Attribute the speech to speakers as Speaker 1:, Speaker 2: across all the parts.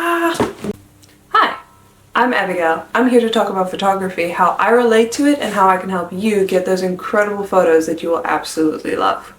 Speaker 1: Hi, I'm Abigail. I'm here to talk about photography, how I relate to it, and how I can help you get those incredible photos that you will absolutely love.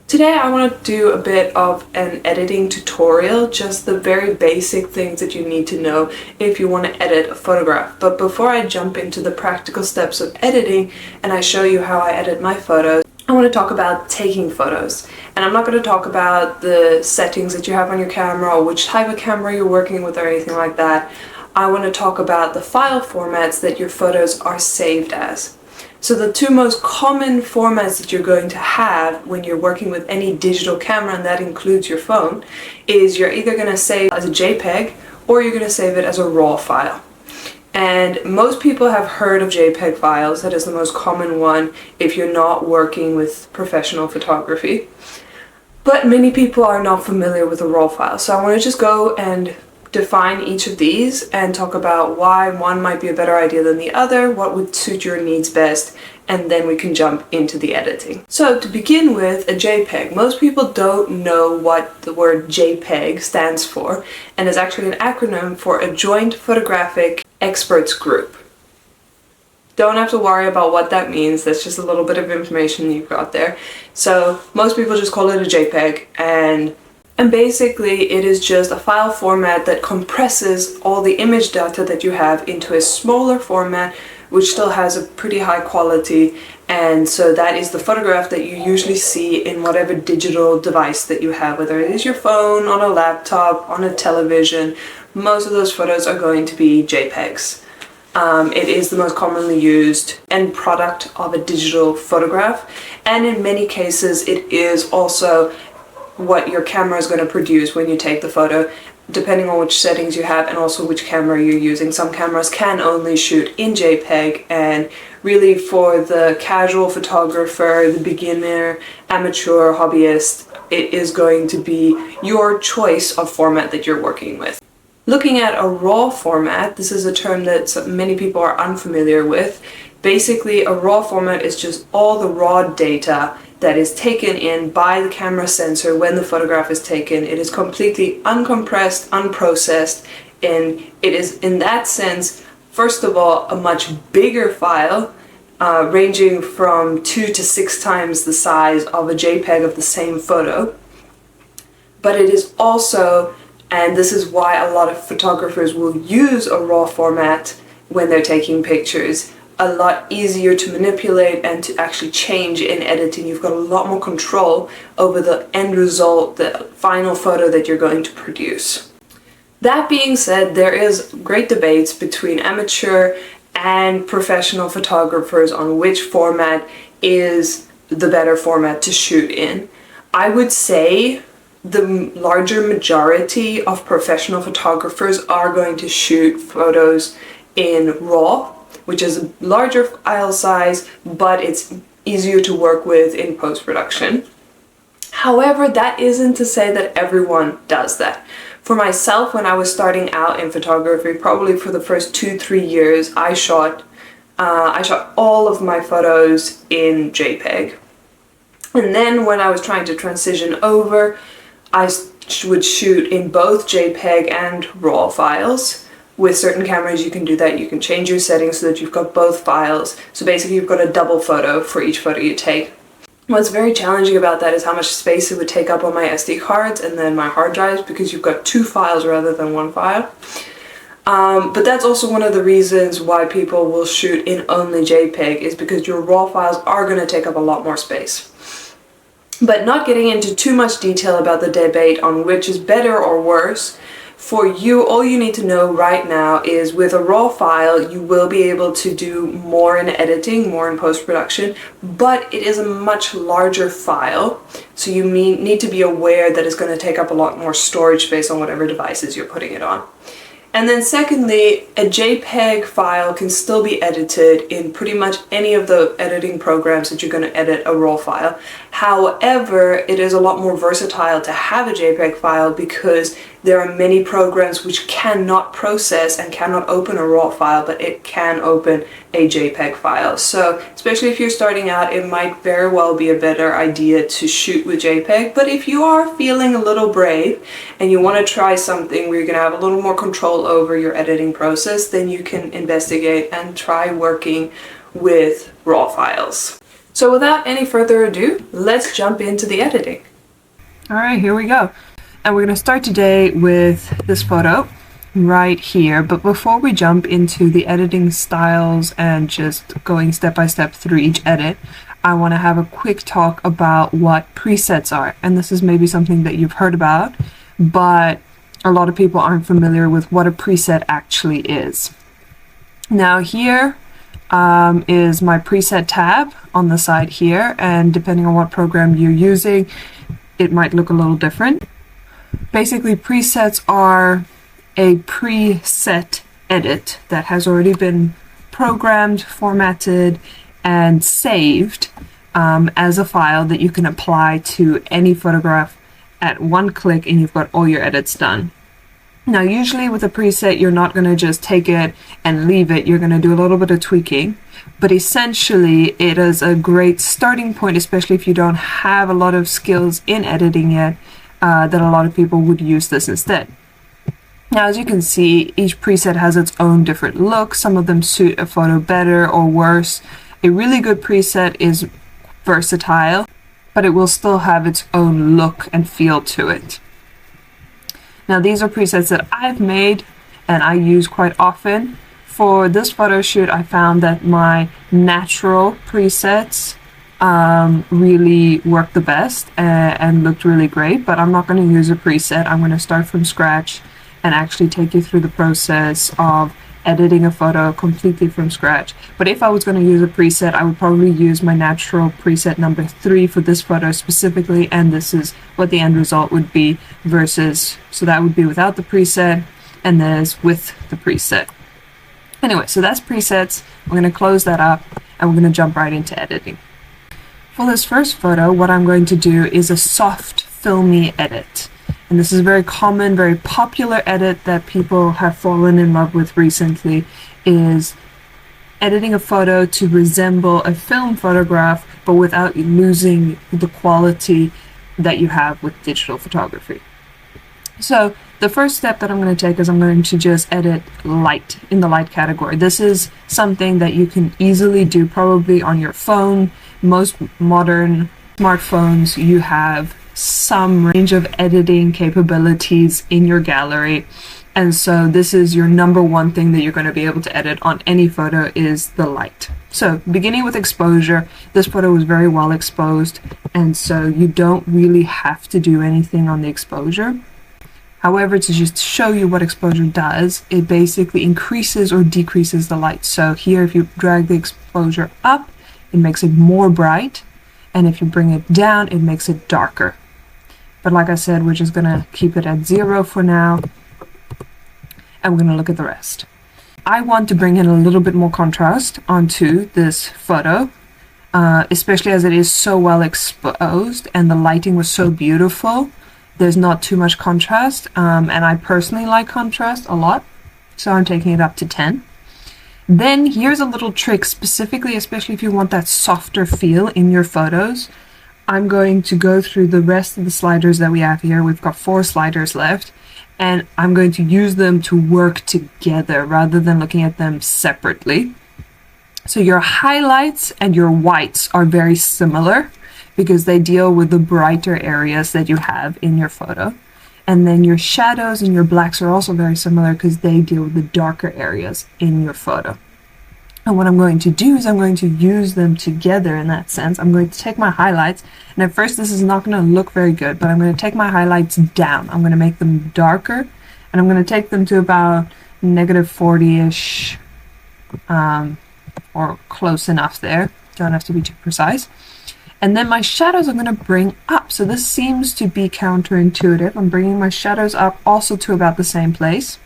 Speaker 1: Today I want to do a bit of an editing tutorial, just the very basic things that you need to know if you want to edit a photograph. But before I jump into the practical steps of editing and I show you how I edit my photos, I want to talk about taking photos. And I'm not going to talk about the settings that you have on your camera or which type of camera you're working with or anything like that. I want to talk about the file formats that your photos are saved as. So the two most common formats that you're going to have when you're working with any digital camera, and that includes your phone, is you're either going to save as a JPEG or you're going to save it as a RAW file. And most people have heard of JPEG files. That is the most common one if you're not working with professional photography. But many people are not familiar with a RAW file. So I want to just go and define each of these and talk about why one might be a better idea than the other, what would suit your needs best, and then we can jump into the editing. So to begin with, a JPEG. Most people don't know what the word JPEG stands for, and is actually an acronym for a Joint Photographic Experts Group. Don't have to worry about what that means, that's just a little bit of information you've got there. So most people just call it a JPEG, and basically it is just a file format that compresses all the image data that you have into a smaller format which still has a pretty high quality, and so that is the photograph that you usually see in whatever digital device that you have, whether it is your phone, on a laptop, on a television. Most of those photos are going to be JPEGs. It is the most commonly used end product of a digital photograph, and in many cases it is also what your camera is going to produce when you take the photo, depending on which settings you have and also which camera you're using. Some cameras can only shoot in JPEG, and really for the casual photographer, the beginner, amateur, hobbyist, it is going to be your choice of format that you're working with. Looking at a RAW format, this is a term that many people are unfamiliar with. Basically, a RAW format is just all the raw data that is taken in by the camera sensor when the photograph is taken. It is completely uncompressed, unprocessed, and it is in that sense, first of all, a much bigger file, ranging from 2 to 6 times the size of a JPEG of the same photo. But it is also, and this is why a lot of photographers will use a RAW format when they're taking pictures, a lot easier to manipulate and to actually change in editing. You've got a lot more control over the end result, the final photo that you're going to produce. That being said, there is great debates between amateur and professional photographers on which format is the better format to shoot in. I would say the larger majority of professional photographers are going to shoot photos in RAW, which is a larger file size, but it's easier to work with in post-production. However, that isn't to say that everyone does that. For myself, when I was starting out in photography, probably for the first 2-3 years, I shot all of my photos in JPEG. And then when I was trying to transition over, I would shoot in both JPEG and RAW files. With certain cameras you can do that. You can change your settings so that you've got both files. So basically you've got a double photo for each photo you take. What's very challenging about that is how much space it would take up on my SD cards and then my hard drives, because you've got 2 files rather than 1 file. But that's also one of the reasons why people will shoot in only JPEG, is because your RAW files are going to take up a lot more space. But not getting into too much detail about the debate on which is better or worse, for you, all you need to know right now is with a RAW file, you will be able to do more in editing, more in post-production, but it is a much larger file, so you need to be aware that it's going to take up a lot more storage space on whatever devices you're putting it on. And then secondly, a JPEG file can still be edited in pretty much any of the editing programs that you're going to edit a RAW file. However, it is a lot more versatile to have a JPEG file because there are many programs which cannot process and cannot open a RAW file, but it can open a JPEG file. So especially if you're starting out, it might very well be a better idea to shoot with JPEG. But if you are feeling a little brave and you want to try something where you're going to have a little more control over your editing process, then you can investigate and try working with RAW files. So without any further ado, let's jump into the editing. All right, here we go. And we're going to start today with this photo right here. But before we jump into the editing styles and just going step by step through each edit, I want to have a quick talk about what presets are. And this is maybe something that you've heard about, but a lot of people aren't familiar with what a preset actually is. Now here is my preset tab on the side here, and depending on what program you're using, it might look a little different. Basically, presets are a preset edit that has already been programmed, formatted, and saved as a file that you can apply to any photograph at one click, and you've got all your edits done. Now, usually with a preset, you're not going to just take it and leave it. You're going to do a little bit of tweaking, but essentially it is a great starting point, especially if you don't have a lot of skills in editing yet, that a lot of people would use this instead. Now, as you can see, each preset has its own different look. Some of them suit a photo better or worse. A really good preset is versatile, but it will still have its own look and feel to it. Now, these are presets that I've made and I use quite often. For this photo shoot, I found that my natural presets really worked the best and looked really great, but I'm not going to use a preset. I'm going to start from scratch and actually take you through the process of editing a photo completely from scratch. But if I was going to use a preset, I would probably use my natural preset number 3 for this photo specifically, and this is what the end result would be versus, so that would be without the preset, and this with the preset. Anyway, so that's presets. We're going to close that up and we're going to jump right into editing. For this first photo, what I'm going to do is a soft, filmy edit. And this is a very common, very popular edit that people have fallen in love with recently, is editing a photo to resemble a film photograph, but without losing the quality that you have with digital photography. So the first step that I'm going to take is I'm going to just edit light in the light category. This is something that you can easily do probably on your phone. Most modern smartphones, you have some range of editing capabilities in your gallery, and so this is your number one thing that you're going to be able to edit on any photo is the light. So beginning with exposure, this photo was very well exposed, and so you don't really have to do anything on the exposure. However, to just show you what exposure does, it basically increases or decreases the light. So here, if you drag the exposure up, it makes it more bright, and if you bring it down, it makes it darker. But like I said, we're just gonna keep it at 0 for now, and we're gonna look at the rest. I want to bring in a little bit more contrast onto this photo, especially as it is so well exposed and the lighting was so beautiful. There's not too much contrast, and I personally like contrast a lot, so I'm taking it up to 10. Then here's a little trick, specifically, especially if you want that softer feel in your photos. I'm going to go through the rest of the sliders that we have here. We've got 4 sliders left, and I'm going to use them to work together rather than looking at them separately. So your highlights and your whites are very similar because they deal with the brighter areas that you have in your photo. And then your shadows and your blacks are also very similar because they deal with the darker areas in your photo. And what I'm going to do is I'm going to use them together in that sense. I'm going to take my highlights, and at first this is not going to look very good, but I'm going to take my highlights down. I'm going to make them darker, and I'm going to take them to about -40-ish, or close enough there. Don't have to be too precise. And then my shadows I'm going to bring up. So this seems to be counterintuitive. I'm bringing my shadows up also to about the same place.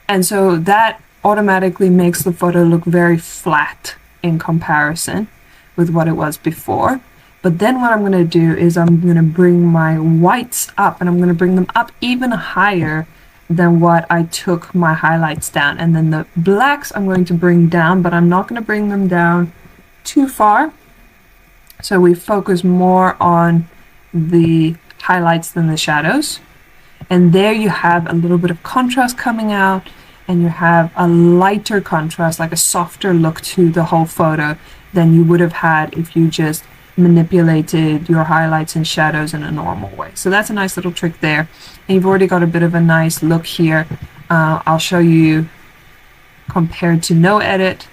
Speaker 1: And so that automatically makes the photo look very flat in comparison with what it was before. But then what I'm going to do is I'm going to bring my whites up, and I'm going to bring them up even higher than what I took my highlights down. And then the blacks I'm going to bring down, but I'm not going to bring them down too far. So we focus more on the highlights than the shadows. And there you have a little bit of contrast coming out, and you have a lighter contrast, like a softer look to the whole photo than you would have had if you just manipulated your highlights and shadows in a normal way. So that's a nice little trick there. And you've already got a bit of a nice look here. I'll show you compared to no edit.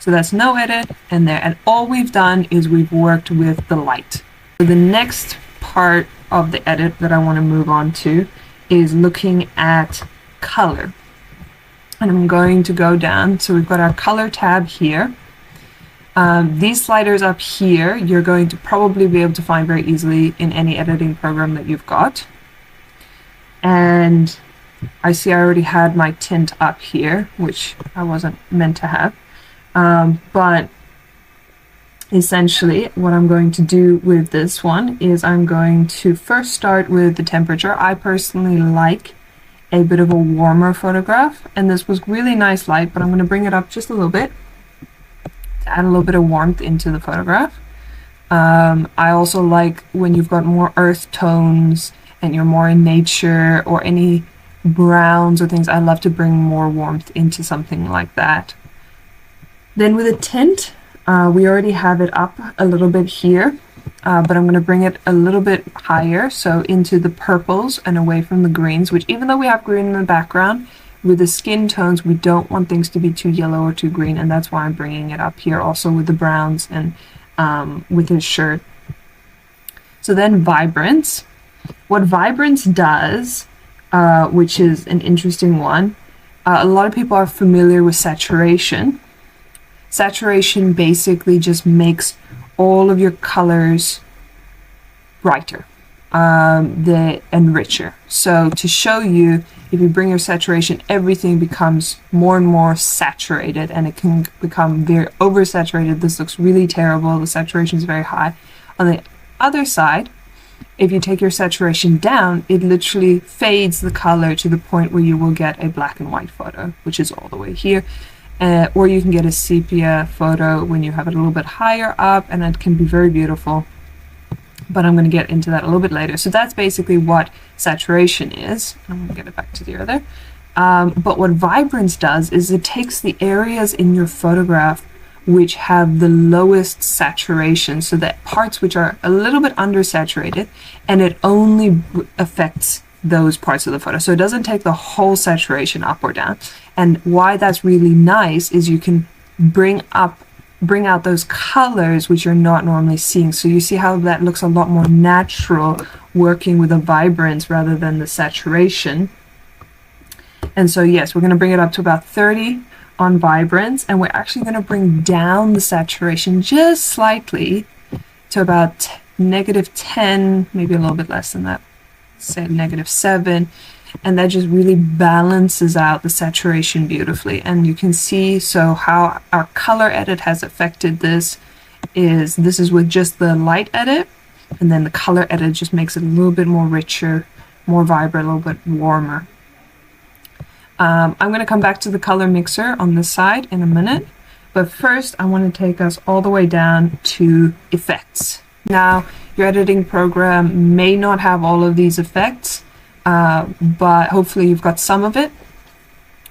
Speaker 1: So that's no edit and there. And all we've done is we've worked with the light. So the next part of the edit that I want to move on to is looking at color. And I'm going to go down. So we've got our color tab here. These sliders up here, you're going to probably be able to find very easily in any editing program that you've got. And I see I already had my tint up here, which I wasn't meant to have. But essentially what I'm going to do with this one is I'm going to first start with the temperature. I personally like a bit of a warmer photograph, and this was really nice light, but I'm going to bring it up just a little bit to add a little bit of warmth into the photograph. I also like when you've got more earth tones and you're more in nature or any browns or things, I love to bring more warmth into something like that. Then with a tint, we already have it up a little bit here, but I'm going to bring it a little bit higher, so into the purples and away from the greens, which even though we have green in the background, with the skin tones, we don't want things to be too yellow or too green, and that's why I'm bringing it up here also with the browns and with his shirt. So then vibrance. What vibrance does, which is an interesting one, a lot of people are familiar with saturation. Saturation basically just makes all of your colors brighter and richer. So to show you, if you bring your saturation, everything becomes more and more saturated, and it can become very oversaturated. This looks really terrible. The saturation is very high. On the other side, if you take your saturation down, it literally fades the color to the point where you will get a black and white photo, which is all the way here. Or you can get a sepia photo when you have it a little bit higher up, and it can be very beautiful. But I'm going to get into that a little bit later. So that's basically what saturation is. I'm going to get it back to the other. But what vibrance does is it takes the areas in your photograph which have the lowest saturation, so that parts which are a little bit undersaturated, and it only affects those parts of the photo. So it doesn't take the whole saturation up or down. And why that's really nice is you can bring out those colors which you're not normally seeing. So you see how that looks a lot more natural working with the vibrance rather than the saturation. And so yes, we're going to bring it up to about 30 on vibrance, and we're actually going to bring down the saturation just slightly to about -10, maybe a little bit less than that, say -7, and that just really balances out the saturation beautifully. And you can see so how our color edit has affected this is with just the light edit, and then the color edit just makes it a little bit more richer, more vibrant, a little bit warmer. I'm going to come back to the color mixer on this side in a minute, but first I want to take us all the way down to effects. Now, your editing program may not have all of these effects, but hopefully you've got some of it,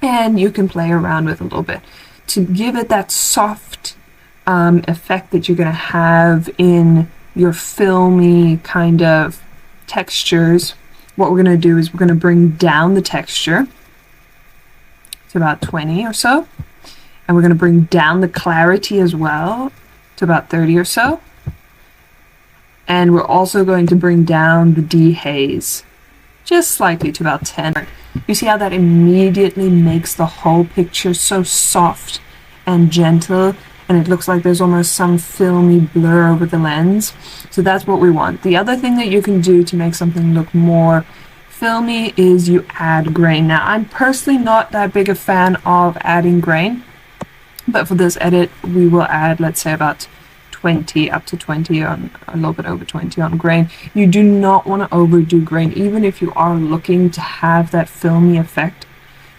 Speaker 1: and you can play around with a little bit to give it that soft effect that you're going to have in your filmy kind of textures. What we're going to do is we're going to bring down the texture to about 20 or so, and we're going to bring down the clarity as well to about 30 or so, and we're also going to bring down the dehaze just slightly to about 10. You see how that immediately makes the whole picture so soft and gentle, and it looks like there's almost some filmy blur over the lens. So that's what we want. The other thing that you can do to make something look more filmy is you add grain. Now, I'm personally not that big a fan of adding grain, but for this edit we will add, let's say, about 20, up to 20 on, a little bit over 20 on grain. You do not want to overdo grain. Even if you are looking to have that filmy effect,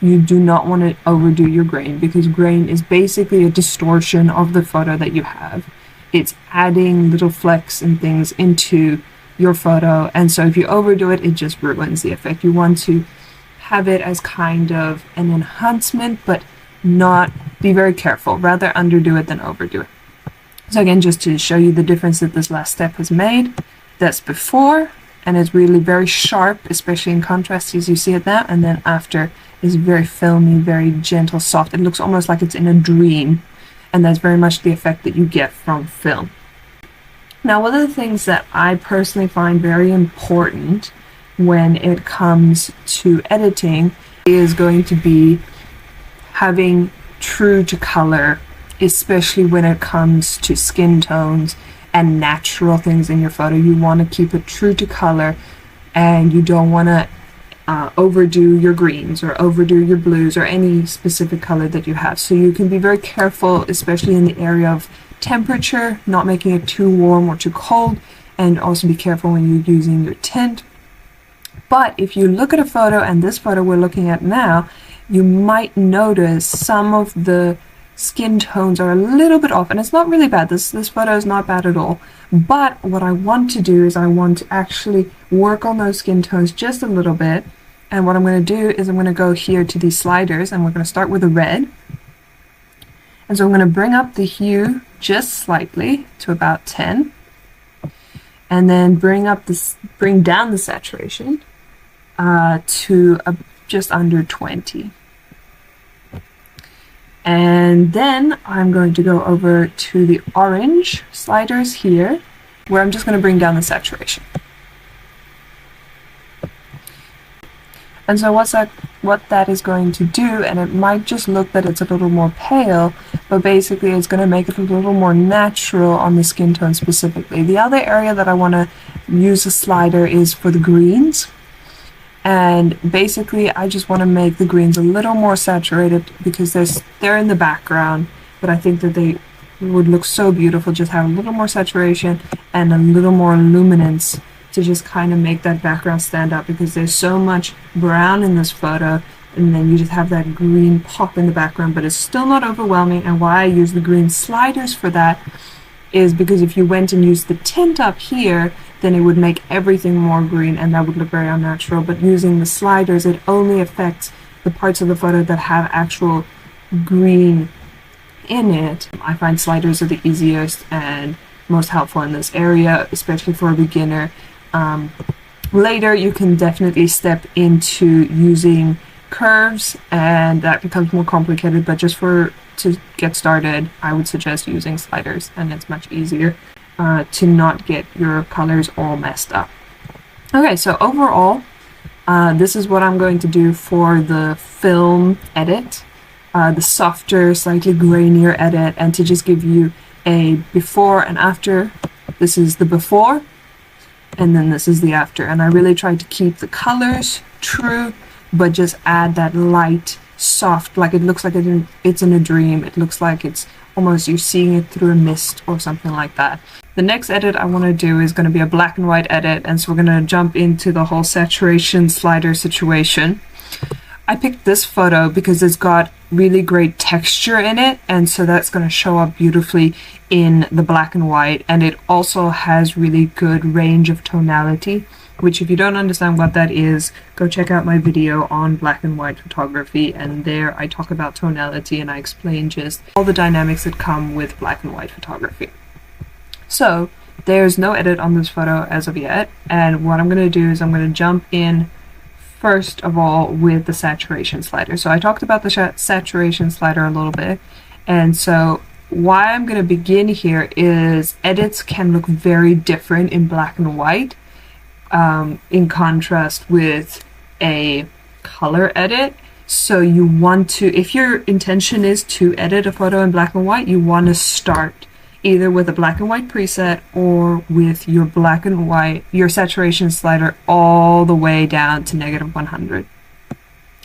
Speaker 1: you do not want to overdo your grain, because grain is basically a distortion of the photo that you have. It's adding little flecks and things into your photo, and so if you overdo it, it just ruins the effect. You want to have it as kind of an enhancement, but not, be very careful. Rather underdo it than overdo it. So again, just to show you the difference that this last step has made, that's before, and it's really very sharp, especially in contrast as you see it now, and then after is very filmy, very gentle, soft. It looks almost like it's in a dream, and that's very much the effect that you get from film. Now, one of the things that I personally find very important when it comes to editing is going to be having true to color, especially when it comes to skin tones and natural things in your photo. You want to keep it true to color, and you don't want to overdo your greens or overdo your blues or any specific color that you have. So you can be very careful, especially in the area of temperature, not making it too warm or too cold, and also be careful when you're using your tint. But if you look at a photo, and this photo we're looking at now, you might notice some of the skin tones are a little bit off, and it's not really bad. This photo is not bad at all. But what I want to do is I want to actually work on those skin tones just a little bit. And what I'm going to do is I'm going to go here to these sliders, and we're going to start with a red. And so I'm going to bring up the hue just slightly to about 10, and then bring down the saturation to just under 20. And then I'm going to go over to the orange sliders here, where I'm just going to bring down the saturation. And so what that is going to do, and it might just look that it's a little more pale, but basically it's going to make it a little more natural on the skin tone specifically. The other area that I want to use a slider is for the greens. And basically I just want to make the greens a little more saturated, because they're in the background, but I think that they would look so beautiful just have a little more saturation and a little more luminance to just kind of make that background stand out, because there's so much brown in this photo, and then you just have that green pop in the background, but it's still not overwhelming. And why I use the green sliders for that is because if you went and used the tint up here, then it would make everything more green, and that would look very unnatural. But using the sliders, it only affects the parts of the photo that have actual green in it. I find sliders are the easiest and most helpful in this area, especially for a beginner. Later you can definitely step into using curves, and that becomes more complicated, but just to get started, I would suggest using sliders, and it's much easier to not get your colors all messed up. Okay, so overall, this is what I'm going to do for the film edit, the softer, slightly grainier edit, and to just give you a before and after. This is the before, and then this is the after. And I really tried to keep the colors true, but just add that light, soft, like it looks like it's in a dream. It looks like it's almost you're seeing it through a mist or something like that. The next edit I want to do is going to be a black and white edit, and so we're going to jump into the whole saturation slider situation. I picked this photo because it's got really great texture in it, and so that's going to show up beautifully in the black and white, and it also has really good range of tonality, which if you don't understand what that is, go check out my video on black and white photography, and there I talk about tonality and I explain just all the dynamics that come with black and white photography. So there's no edit on this photo as of yet, and what I'm going to do is I'm going to jump in first of all with the saturation slider. So I talked about the saturation slider a little bit, and so why I'm going to begin here is edits can look very different in black and white in contrast with a color edit. So you want to, if your intention is to edit a photo in black and white, you want to start either with a black and white preset or with your black and white, your saturation slider all the way down to -100.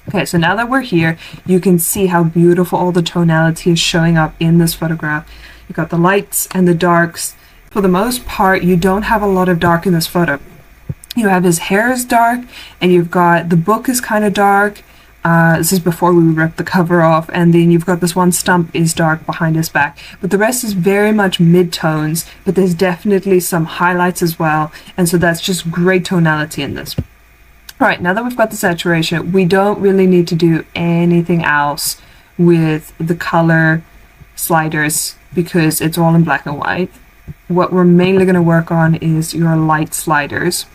Speaker 1: Okay, so now that we're here, you can see how beautiful all the tonality is showing up in this photograph. You've got the lights and the darks. For the most part, you don't have a lot of dark in this photo. You have his hair is dark, and you've got the book is kind of dark. This is before we ripped the cover off, and then you've got this one stump is dark behind his back, but the rest is very much mid-tones, but there's definitely some highlights as well, and so that's just great tonality in this. Alright, now that we've got the saturation, we don't really need to do anything else with the color sliders because it's all in black and white. What we're mainly going to work on is your light sliders.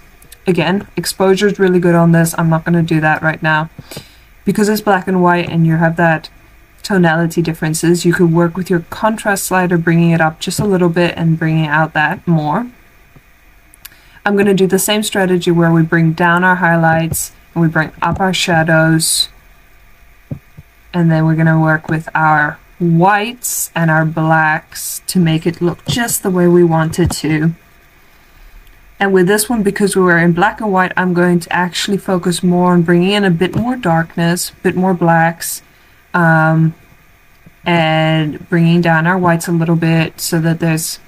Speaker 1: Again, exposure is really good on this. I'm not going to do that right now. Because it's black and white and you have that tonality differences, you could work with your contrast slider, bringing it up just a little bit and bringing out that more. I'm going to do the same strategy where we bring down our highlights and we bring up our shadows. And then we're going to work with our whites and our blacks to make it look just the way we want it to. And with this one, because we were in black and white, I'm going to actually focus more on bringing in a bit more darkness, a bit more blacks, and bringing down our whites a little bit so that there's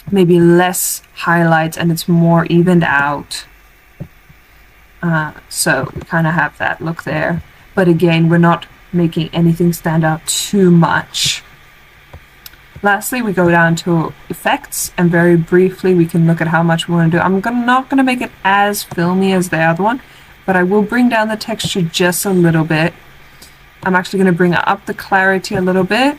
Speaker 1: maybe less highlights and it's more evened out. So we kind of have that look there. But again, we're not making anything stand out too much. Lastly, we go down to effects, and very briefly we can look at how much we want to do. I'm not going to make it as filmy as the other one, but I will bring down the texture just a little bit. I'm actually going to bring up the clarity a little bit,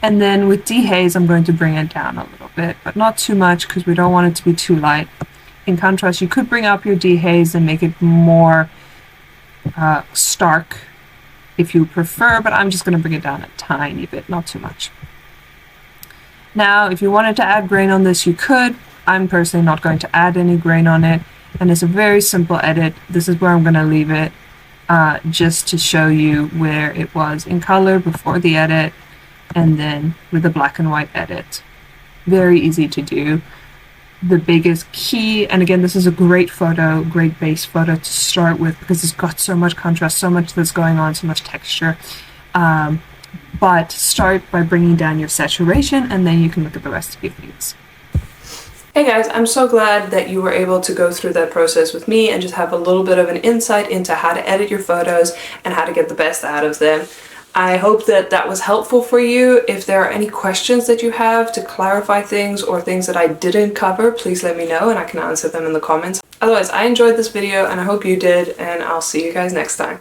Speaker 1: and then with dehaze I'm going to bring it down a little bit, but not too much because we don't want it to be too light. In contrast, you could bring up your dehaze and make it more stark if you prefer, but I'm just going to bring it down a tiny bit, not too much. Now, if you wanted to add grain on this, you could. I'm personally not going to add any grain on it, and it's a very simple edit. This is where I'm going to leave it, just to show you where it was in color before the edit, and then with the black and white edit. Very easy to do. The biggest key, and again, this is a great photo, great base photo to start with because it's got so much contrast, so much that's going on, so much texture. But start by bringing down your saturation, and then you can look at the rest of your things. Hey guys, I'm so glad that you were able to go through that process with me and just have a little bit of an insight into how to edit your photos and how to get the best out of them. I hope that that was helpful for you. If there are any questions that you have to clarify things or things that I didn't cover, please let me know and I can answer them in the comments. Otherwise, I enjoyed this video and I hope you did, and I'll see you guys next time.